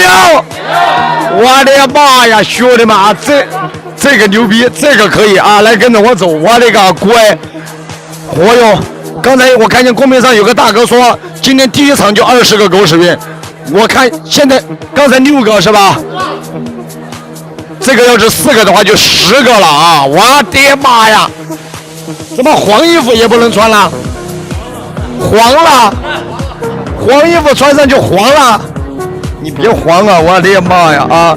有？我的妈呀，兄弟们啊，这个牛逼，这个可以啊！来跟着我走，我的个乖！哦哟，刚才我看见公屏上有个大哥说，今天第一场就20个狗屎运，我看现在刚才6个是吧？这个要是4个的话就10个了啊！我的妈呀！怎么黄衣服也不能穿了？黄了，黄衣服穿上就黄了。你别黄啊！我的妈呀啊！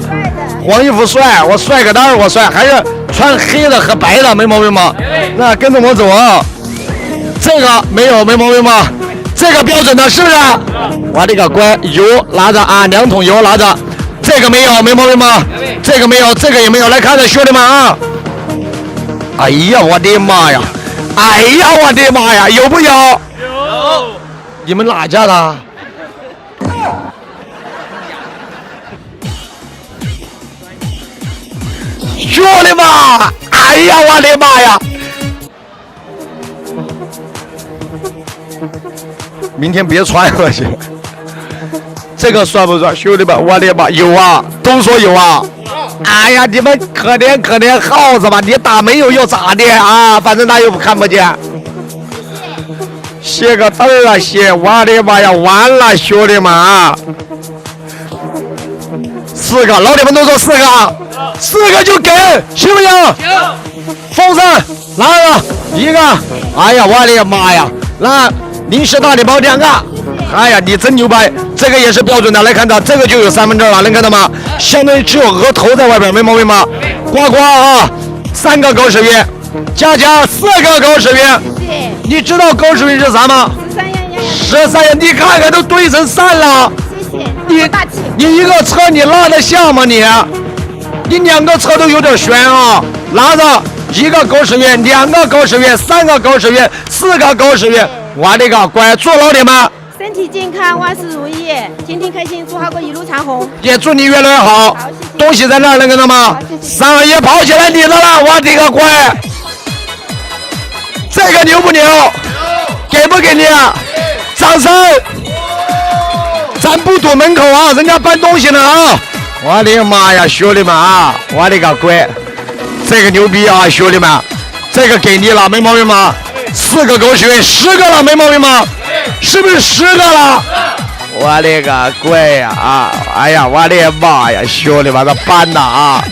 黄衣服帅，我帅个蛋儿，我帅，还是穿黑的和白的，没毛病吗？那跟着我走啊！这个没毛病吗？这个标准的是不是？我的个乖，油拿着啊，2桶油拿着。这个没毛病吗？这个没有，这个也没有。来看着兄弟们啊！哎呀，我的妈呀！哎呀，我的妈呀！有不有？有。你们哪家的？兄弟们！哎呀，我的妈呀！明天别穿了去。这个算不算？兄弟们，我的妈，有啊，都说有啊。哎呀，你们可怜耗子吧，你打没有又咋的啊？反正他又看不见。歇个凳啊歇！我的妈呀，完了，兄弟们啊！4个，老铁们都说4个，4个就给，行不行？行。风扇拿着1个，哎呀，我的妈呀！那零食大礼包2个。哎呀，你真牛掰！这个也是标准的，来看到这个就有2/3了，能看到吗？相当于只有额头在外边，没毛病吗？呱呱啊，3个狗屎运，加4个狗屎运。你知道狗屎运是啥吗？13样，你看看都堆成山了。谢谢。你一个车你拉得下吗你2个车都有点悬啊！拿着1个狗屎运，2个狗屎运，3个狗屎运，4个狗屎运。我的个乖，祝老铁们身体健康，万事如意，天天开心，祝浩哥一路长红。也祝你越来越好。好，谢谢。东西在那儿，能看到吗？321跑起来，你的了，我的个乖！这个牛不牛？给不给你？掌声！咱不堵门口啊，人家搬东西呢啊！我的妈呀，兄弟们啊，我的个乖！这个牛逼啊，兄弟们，这个给你了，没毛病吗？4个狗屎运，10个了，没毛病吗？是不是10个了？我的个乖呀啊！哎呀，我的妈呀，兄弟们，这搬的啊！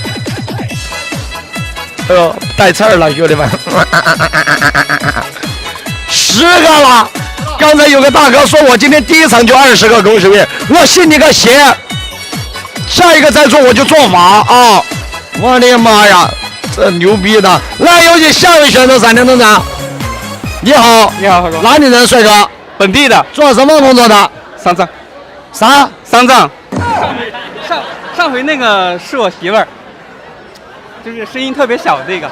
哎呦，带刺儿了，兄弟们！10个了！刚才有个大哥说我今天第一场就20个狗屎运，我信你个邪！下一个再做我就做法啊！我的妈呀，这牛逼的！来，有请下一位选手闪电登场。你好，你好，何哥。哪里人？帅哥？本地的。做什么工作的？丧葬。啥？丧葬。上回那个是我媳妇儿，就是声音特别小这个。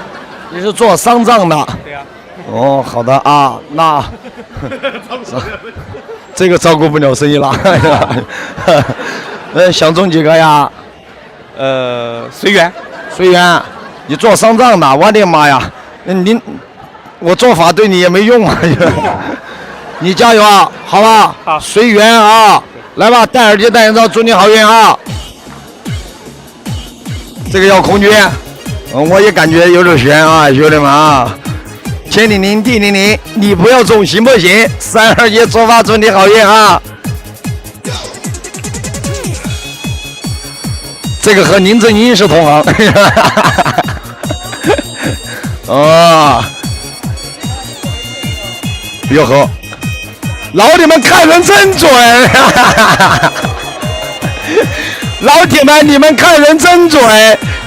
你是做丧葬的？对呀。哦，好的啊，那这个照顾不了生意了。想中几个呀？随缘。随缘。你做丧葬的，我的妈呀！我做法对你也没用啊！你加油啊，好吧？好，随缘啊！来吧，戴耳机戴眼罩，祝你好运啊！这个要空军，我也感觉有点悬啊，兄弟们啊！天灵灵，地灵灵，你不要中行不行？3、2、1，出发，祝你好运啊！这个和林正英是同行。哦。哟呵，老铁们看人真准！老铁们，你们看人真准！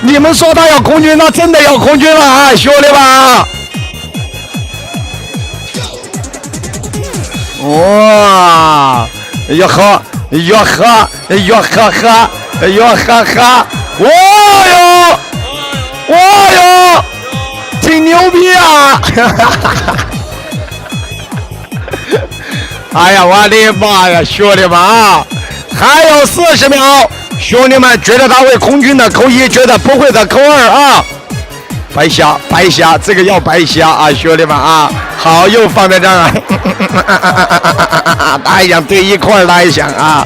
你们说他要空军，那真的要空军了啊，兄弟们！哇！哟呵，哟呵，哟呵呵，哟呵呵！哦哟，哦哟，挺牛逼啊！哎呀，我的妈呀，兄弟们啊，还有40秒，兄弟们觉得他会空军的扣1，觉得不会的扣2啊！白瞎，白瞎，这个要白瞎啊，兄弟们啊！好，又放在这儿了，他还想对一块儿，他还想啊。